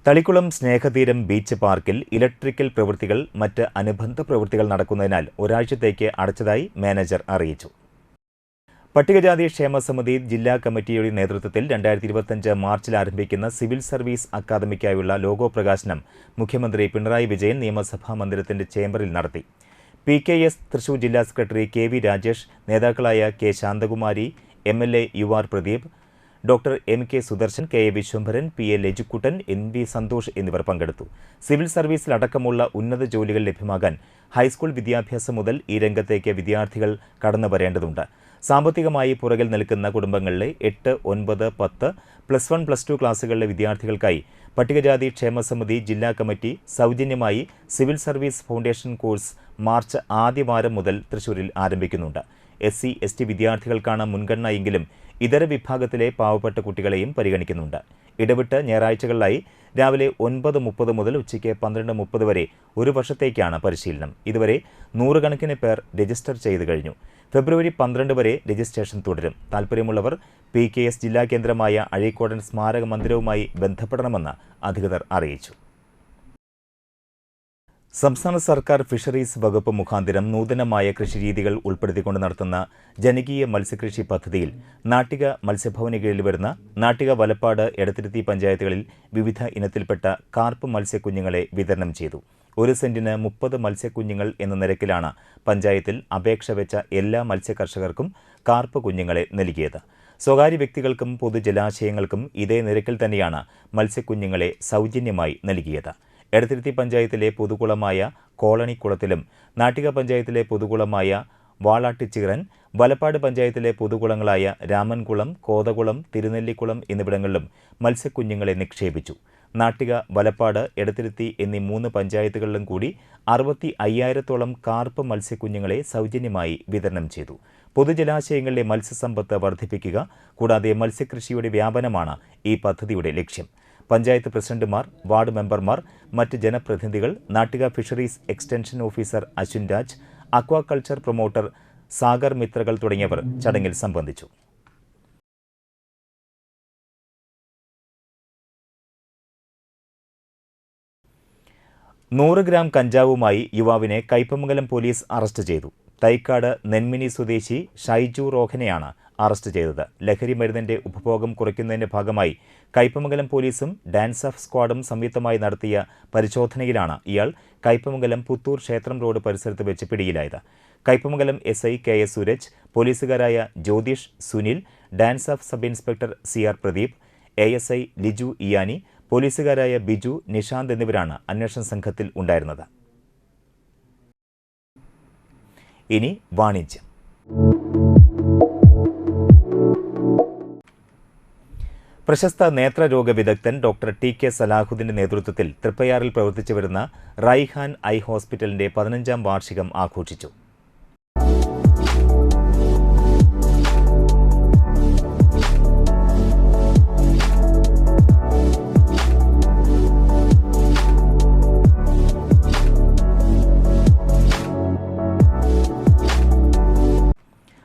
തളിക്കുളം സ്നേഹതീരം ബീച്ച് പാർക്കിൽ ഇലക്ട്രിക്കൽ പ്രവൃത്തികൾ മറ്റ് അനുബന്ധ പ്രവൃത്തികൾ നടക്കുന്നതിനാൽ ഒരാഴ്ചത്തേക്ക് അടച്ചതായി മാനേജർ അറിയിച്ചു. പട്ടികജാതി ക്ഷേമ സമിതി ജില്ലാ കമ്മിറ്റിയുടെ നേതൃത്വത്തിൽ 2025 മാർച്ചിൽ ആരംഭിക്കുന്ന സിവിൽ സർവീസ് അക്കാദമിക്കായുള്ള ലോഗോ പ്രകാശനം മുഖ്യമന്ത്രി പിണറായി വിജയൻ നിയമസഭാ മന്ദിരത്തിന്റെ ചേംബറിൽ നടത്തി. PKS തൃശൂർ ജില്ലാ സെക്രട്ടറി KV രാജേഷ്, നേതാക്കളായ K Santhakumari, MLA UR Pradeep, doctor MK Sudarshan, KA Viswambharan, PA Lajukuttan, NV Santhosh എന്നിവർ പങ്കെടുത്തു. സിവിൽ സർവീസിലടക്കമുള്ള ഉന്നത ജോലികൾ ലഭ്യമാകാൻ ഹൈസ്കൂൾ വിദ്യാഭ്യാസം മുതൽ ഈ രംഗത്തേക്ക് വിദ്യാർത്ഥികൾ കടന്നു വരേണ്ടതുണ്ട്. സാമ്പത്തികമായി പുറകിൽ നിൽക്കുന്ന കുടുംബങ്ങളിലെ 8, 9, 10, +1, +2 ക്ലാസുകളിലെ വിദ്യാർത്ഥികൾക്കായി പട്ടികജാതി ക്ഷേമ സമിതി ജില്ലാ കമ്മിറ്റി സൗജന്യമായി civil service foundation course March ആദ്യവാരം മുതൽ തൃശൂരിൽ ആരംഭിക്കുന്നുണ്ട്. SC, ST വിദ്യാർത്ഥികൾക്കാണ് മുൻഗണന എങ്കിലും ഇതര വിഭാഗത്തിലെ പാവപ്പെട്ട കുട്ടികളെയും പരിഗണിക്കുന്നുണ്ട്. ഇടവിട്ട് ഞായറാഴ്ചകളിലായി രാവിലെ 9:30 മുതൽ ഉച്ചയ്ക്ക് 12:30 വരെ ഒരു വർഷത്തേക്കാണ് പരിശീലനം. ഇതുവരെ 100 കണക്കിന് പേർ രജിസ്റ്റർ ചെയ്തു കഴിഞ്ഞു. ഫെബ്രുവരി 12 വരെ രജിസ്ട്രേഷൻ തുടരും. താൽപ്പര്യമുള്ളവർ PKS ജില്ലാ കേന്ദ്രമായ അഴീക്കോടൻ സ്മാരക മന്ദിരവുമായി ബന്ധപ്പെടണമെന്ന് അധികൃതർ അറിയിച്ചു. സംസ്ഥാന സർക്കാർ ഫിഷറീസ് വകുപ്പ് മുഖാന്തരം നൂതനമായ കൃഷിരീതികൾ ഉൾപ്പെടുത്തിക്കൊണ്ട് നടത്തുന്ന ജനകീയ മത്സ്യകൃഷി പദ്ധതിയിൽ നാട്ടിക മത്സ്യഭവന് കീഴിൽ വരുന്ന നാട്ടിക, വലപ്പാട്, എടത്തിരുത്തി പഞ്ചായത്തുകളിൽ വിവിധ ഇനത്തിൽപ്പെട്ട കാർപ്പ് മത്സ്യക്കുഞ്ഞുങ്ങളെ വിതരണം ചെയ്തു. 1 സെന്റിന് 30 മത്സ്യക്കുഞ്ഞുങ്ങൾ എന്ന നിരക്കിലാണ് പഞ്ചായത്തിൽ അപേക്ഷ വെച്ച എല്ലാ മത്സ്യകർഷകർക്കും കാർപ്പ് കുഞ്ഞുങ്ങളെ നൽകിയത്. സ്വകാര്യ വ്യക്തികൾക്കും പൊതുജലാശയങ്ങൾക്കും ഇതേ നിരക്കിൽ തന്നെയാണ് മത്സ്യക്കുഞ്ഞുങ്ങളെ സൗജന്യമായി നൽകിയത്. എടത്തിരുത്തി പഞ്ചായത്തിലെ പൊതുകുളമായ കോളണിക്കുളത്തിലും നാട്ടിക പഞ്ചായത്തിലെ പൊതുകുളമായ വാളാട്ടിച്ചിറൻ, വലപ്പാട് പഞ്ചായത്തിലെ പൊതുകുളങ്ങളായ രാമൻകുളം, കോതകുളം, തിരുനെല്ലിക്കുളം എന്നിവിടങ്ങളിലും മത്സ്യക്കുഞ്ഞുങ്ങളെ നിക്ഷേപിച്ചു. നാട്ടിക, വലപ്പാട്, എടത്തിരുത്തി എന്നീ 3 പഞ്ചായത്തുകളിലും കൂടി 65,000-ഓളം കാർപ്പ് മത്സ്യക്കുഞ്ഞുങ്ങളെ സൗജന്യമായി വിതരണം ചെയ്തു. പൊതുജലാശയങ്ങളിലെ മത്സ്യസമ്പത്ത് വർദ്ധിപ്പിക്കുക, കൂടാതെ മത്സ്യകൃഷിയുടെ വ്യാപനമാണ് ഈ പദ്ധതിയുടെ ലക്ഷ്യം. പഞ്ചായത്ത് പ്രസിഡന്റുമാർ, വാർഡ് മെമ്പർമാർ, മറ്റ് ജനപ്രതിനിധികൾ, Nattika fisheries extension officer Ashwin Raj, aquaculture promoter Sagar മിത്രകൾ തുടങ്ങിയവർ ചടങ്ങിൽ സംബന്ധിച്ചു. $100 ഗ്രാം കഞ്ചാവുമായി യുവാവിനെ കയ്പമംഗലം പോലീസ് അറസ്റ്റ് ചെയ്തു. തൈക്കാട് നെന്മിനി സ്വദേശി ഷൈജു റോഹനെയാണ് അറസ്റ്റ് ചെയ്തത്. ലഹരി മരുന്നിന്റെ ഉപഭോഗം കുറയ്ക്കുന്നതിന്റെ ഭാഗമായി കയ്പമംഗലം പോലീസും ഡാൻസ് ഓഫ് സ്ക്വാഡും സംയുക്തമായി നടത്തിയ പരിശോധനയിലാണ് ഇയാൾ കയ്പമംഗലം പുത്തൂർ ക്ഷേത്രം റോഡ് പരിസരത്ത് വെച്ച് പിടിയിലായത്. കയ്പമംഗലം SI KS സൂരജ്, പോലീസുകാരായ Jyothish, Sunil, DANSAF sub inspector CR Pradeep, ASI Liju ഇയാനി, പോലീസുകാരായ ബിജു, നിഷാന്ത് എന്നിവരാണ് അന്വേഷണ സംഘത്തിൽ ഉണ്ടായിരുന്നത്. ഇനി വാണിജ്യം. പ്രശസ്ത നേത്രരോഗ വിദഗ്ധൻ ഡോക്ടർ TK സലാഹുദ്ദീന്റെ നേതൃത്വത്തിൽ തൃപ്പയാറിൽ പ്രവർത്തിച്ചു വരുന്ന റൈഹാൻ ഐ ഹോസ്പിറ്റലിന്റെ 15ാം വാർഷികം ആഘോഷിച്ചു.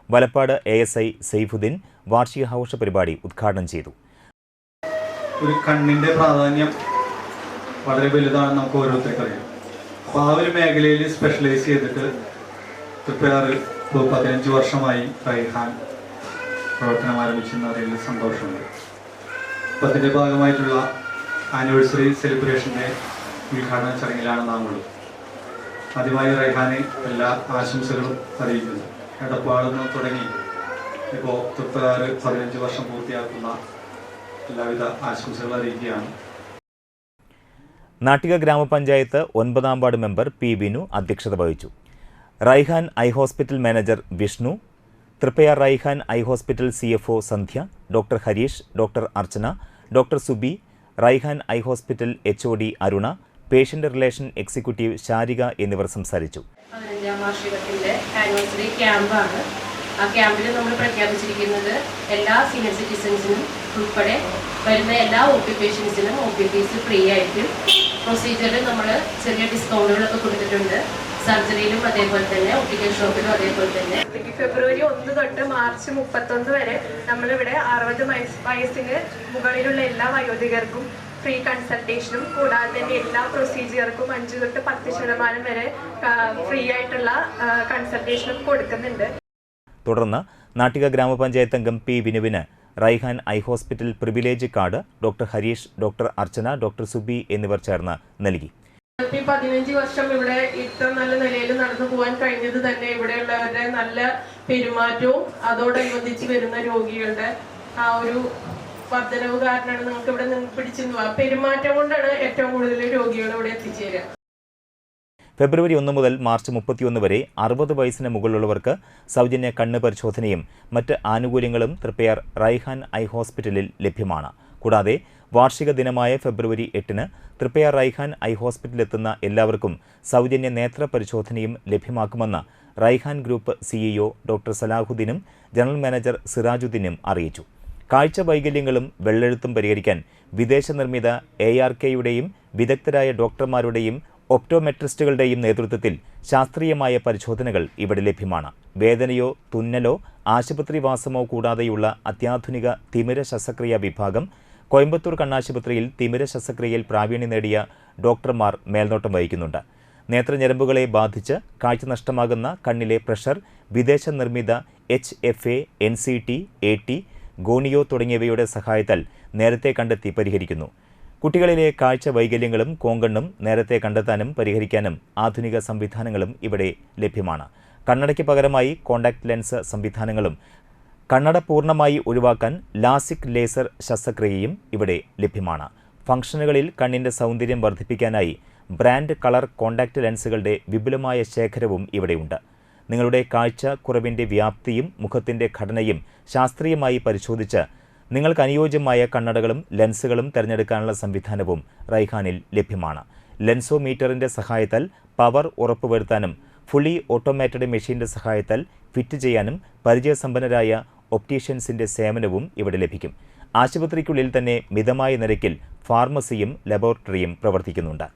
വലപ്പാട് ASI സൈഫുദ്ദീൻ വാർഷികാഘോഷ പരിപാടി ഉദ്ഘാടനം ചെയ്തു. ഒരു കണ്ണിൻ്റെ പ്രാധാന്യം വളരെ വലുതാണെന്ന് നമുക്ക് ഓരോരുത്തർക്കും അറിയാം. അപ്പോൾ ആ ഒരു മേഖലയിൽ സ്പെഷ്യലൈസ് ചെയ്തിട്ട് തൃപ്പയാറ് 15 വർഷമായി റൈഹാൻ പ്രവർത്തനം ആരംഭിച്ചെന്ന് അറിയുന്ന സന്തോഷമുണ്ട്. അപ്പോൾ അതിൻ്റെ ഭാഗമായിട്ടുള്ള ആനിവേഴ്സറി സെലിബ്രേഷൻ്റെ ഉദ്ഘാടന ചടങ്ങിലാണ് നാമുള്ളത്. ആദ്യമായി റൈഹാന് എല്ലാ ആശംസകളും അറിയിക്കുന്നു. എടപ്പാളിൽ നിന്ന് തുടങ്ങി ഇപ്പോൾ തൃപ്പയാറ് 15 വർഷം പൂർത്തിയാക്കുന്ന എല്ലാവിധ ആശംസകൾ അറിയിക്കുകയാണ്. നാട്ടിക ഗ്രാമപഞ്ചായത്ത് 9ാം വാർഡ് മെമ്പർ P വിനു അധ്യക്ഷത വഹിച്ചു. Raihan eye hospital manager Vishnu, Thriprayar Raihan eye hospital CFO Sandhya, doctor Harish, doctor Archana, doctor Subi, Raihan eye hospital HOD Aruna, patient relation executive Sharika എന്നിവർ സംസാരിച്ചു. 15ാം വാർഷികത്തിന്റെ ആനിവേഴ്സറി ക്യാമ്പാണ്. ആ ക്യാമ്പിൽ നമ്മൾ പ്രഖ്യാപിച്ചിരിക്കുന്നത് എല്ലാ സീനിയർ സിറ്റിസൺസിനും ഉൾപ്പെടെ വരുന്ന എല്ലാ OP പേഷ്യൻസിനും OP ഫീസ് ഫ്രീ ആയിരിക്കും. പ്രൊസീജിയറിൽ നമ്മൾ ചെറിയ ഡിസ്കൗണ്ടുകളൊക്കെ കൊടുത്തിട്ടുണ്ട്. സർജറിയിലും അതേപോലെ തന്നെ ഒപ്റ്റിക്കൽ ഷോപ്പിലും അതേപോലെ തന്നെ. ഫെബ്രുവരി 1 തൊട്ട് മാർച്ച് 31 വരെ നമ്മളിവിടെ 60 വയസ്സിന് മുകളിലുള്ള എല്ലാ വയോധികർക്കും ഫ്രീ കൺസൾട്ടേഷനും കൂടാതെ തന്നെ എല്ലാ പ്രൊസീജിയർക്കും 5 തൊട്ട് 10% വരെ ഫ്രീ ആയിട്ടുള്ള കൺസൾട്ടേഷനും കൊടുക്കുന്നുണ്ട്. തുടർന്ന് നാട്ടിക ഗ്രാമപഞ്ചായത്ത് അംഗം പി വിനുവിന് Raihan eye hospital privilege card doctor Harish, doctor Archana, doctor Subi എന്നിവർ ചേർന്ന് നൽകി. 15 വർഷം ഇവിടെ ഇത്ര നല്ല നിലയിൽ നടന്നു പോകാൻ കഴിഞ്ഞത് തന്നെ ഇവിടെയുള്ളവരുടെ നല്ല പെരുമാറ്റവും അതോടനുബന്ധിച്ച് വരുന്ന രോഗികളുടെ ആ ഒരു വർധനവ് കാരണമാണ്. നിങ്ങൾക്ക് ഇവിടെ പിടിച്ചു പെരുമാറ്റം കൊണ്ടാണ് ഏറ്റവും കൂടുതൽ രോഗികൾ ഇവിടെ എത്തിച്ചേരുക. ഫെബ്രുവരി 1 മുതൽ മാർച്ച് 31 വരെ 60 വയസ്സിന് മുകളിലുള്ളവർക്ക് സൗജന്യ കണ്ണ് പരിശോധനയും മറ്റ് ആനുകൂല്യങ്ങളും തൃപ്പയാർ റൈഹാൻ ഐ ഹോസ്പിറ്റലിൽ ലഭ്യമാണ്. കൂടാതെ വാർഷിക ദിനമായ ഫെബ്രുവരി 8-ന് തൃപ്പയാർ റൈഹാൻ ഐ ഹോസ്പിറ്റലിലെത്തുന്ന എല്ലാവർക്കും സൗജന്യ നേത്ര പരിശോധനയും ലഭ്യമാക്കുമെന്ന് റൈഹാൻ ഗ്രൂപ്പ് സിഇഒ ഡോക്ടർ സലാഹുദ്ദീനും ജനറൽ മാനേജർ സിറാജുദ്ദീനും അറിയിച്ചു. കാഴ്ച വൈകല്യങ്ങളും വെള്ളെഴുത്തും പരിഹരിക്കാൻ വിദേശ നിർമ്മിത ARKയുടെയും വിദഗ്ധരായ ഡോക്ടർമാരുടെയും ഒപ്റ്റോമെട്രിസ്റ്റുകളുടെയും നേതൃത്വത്തിൽ ശാസ്ത്രീയമായ പരിശോധനകൾ ഇവിടെ ലഭ്യമാണ്. വേദനയോ തുന്നലോ ആശുപത്രിവാസമോ കൂടാതെയുള്ള അത്യാധുനിക തിമിര ശസ്ത്രക്രിയാ വിഭാഗം കോയമ്പത്തൂർ കണ്ണാശുപത്രിയിൽ തിമിര ശസ്ത്രക്രിയയിൽ പ്രാവീണ്യം നേടിയ ഡോക്ടർമാർ മേൽനോട്ടം വഹിക്കുന്നുണ്ട്. നേത്രഞരമ്പുകളെ ബാധിച്ച് കാഴ്ച നഷ്ടമാകുന്ന കണ്ണിലെ പ്രഷർ വിദേശ നിർമ്മിത HFA, NCT, AT, ഗോണിയോ തുടങ്ങിയവയുടെ സഹായത്താൽ നേരത്തെ കണ്ടെത്തി പരിഹരിക്കുന്നു. കുട്ടികളിലെ കാഴ്ച വൈകല്യങ്ങളും കോങ്കണ്ണും നേരത്തെ കണ്ടെത്താനും പരിഹരിക്കാനും ആധുനിക സംവിധാനങ്ങളും ഇവിടെ ലഭ്യമാണ്. കണ്ണടയ്ക്ക് പകരമായി കോണ്ടാക്ട് ലെൻസ് സംവിധാനങ്ങളും കണ്ണട പൂർണ്ണമായി ഒഴിവാക്കാൻ ലാസിക് ലേസർ ശസ്ത്രക്രിയയും ഇവിടെ ലഭ്യമാണ്. ഫംഗ്ഷനുകളിൽ കണ്ണിൻ്റെ സൗന്ദര്യം വർദ്ധിപ്പിക്കാനായി ബ്രാൻഡ് കളർ കോണ്ടാക്ട് ലെൻസുകളുടെ വിപുലമായ ശേഖരവും ഇവിടെയുണ്ട്. നിങ്ങളുടെ കാഴ്ച കുറവിൻ്റെ വ്യാപ്തിയും മുഖത്തിൻ്റെ ഘടനയും ശാസ്ത്രീയമായി പരിശോധിച്ച് നിങ്ങൾക്ക് അനുയോജ്യമായ കണ്ണടകളും ലെൻസുകളും തിരഞ്ഞെടുക്കാനുള്ള സംവിധാനവും റൈഹാനിൽ ലഭ്യമാണ്. ലെൻസോമീറ്ററിൻ്റെ സഹായത്താൽ പവർ ഉറപ്പുവരുത്താനും ഫുള്ളി ഓട്ടോമാറ്റഡ് മെഷീൻ്റെ സഹായത്താൽ ഫിറ്റ് ചെയ്യാനും പരിചയസമ്പന്നരായ ഒപ്റ്റീഷ്യൻസിൻ്റെ സേവനവും ഇവിടെ ലഭിക്കും. ആശുപത്രിക്കുള്ളിൽ തന്നെ മിതമായ നിരക്കിൽ ഫാർമസിയും ലബോറട്ടറിയും പ്രവർത്തിക്കുന്നുണ്ട്.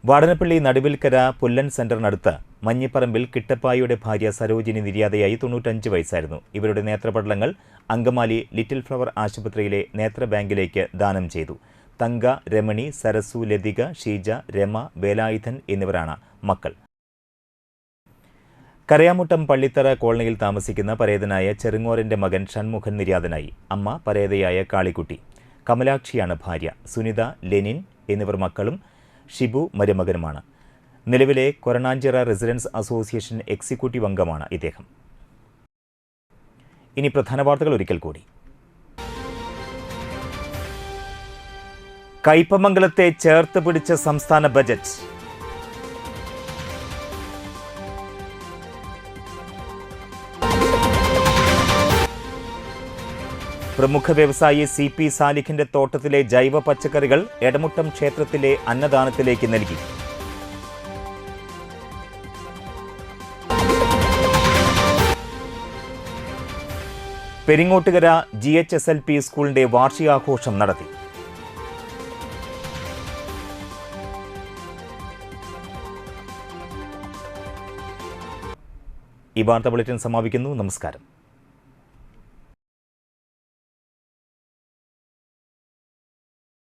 വാടനപ്പള്ളി നടുവിൽക്കര പുല്ലൻ സെന്ററിനടുത്ത് മഞ്ഞിപ്പറമ്പിൽ കിട്ടപ്പായുടെ ഭാര്യ സരോജിനി നിര്യാതയായി 95 വയസ്സായിരുന്നു. ഇവരുടെ നേത്രപടലങ്ങൾ അങ്കമാലി ലിറ്റിൽ ഫ്ലവർ ആശുപത്രിയിലെ നേത്ര ബാങ്കിലേക്ക് ദാനം ചെയ്തു. തങ്ക, രമണി, സരസു, ലതിക, ഷീജ, രമ, വേലായുധൻ എന്നിവരാണ് മക്കൾ. കരയാമുട്ടം പള്ളിത്തറ കോളനിയിൽ താമസിക്കുന്ന പരേതനായ ചെറുങ്ങോരൻ്റെ മകൻ ഷൺമുഖൻ നിര്യാതനായി. അമ്മ പരേതയായ കാളിക്കുട്ടി. കമലാക്ഷിയാണ് ഭാര്യ. സുനിത, ലെനിൻ എന്നിവർ മക്കളും ഷിബു മരുമകനുമാണ്. നിലവിലെ കൊരണാഞ്ചിറ റെസിഡൻസ് അസോസിയേഷൻ എക്സിക്യൂട്ടീവ് അംഗമാണ് ഇദ്ദേഹം. ഇനി പ്രധാന വാർത്തകൾ ഒരിക്കൽ കൂടി. കയ്പമംഗലത്തെ ചേർത്ത് പിടിച്ച സംസ്ഥാന ബജറ്റ്. പ്രമുഖ വ്യവസായി CP സാലിഖിന്റെ തോട്ടത്തിലെ ജൈവ പച്ചക്കറികൾ എടമുട്ടം ക്ഷേത്രത്തിലെ അന്നദാനത്തിലേക്ക് നൽകി. പെരിങ്ങോട്ടുകര GHSLP സ്കൂളിന്റെ വാർഷികാഘോഷം നടത്തി. ഈ വാർത്താ ബുള്ളറ്റിൻ സമാപിക്കുന്നു. നമസ്കാരം.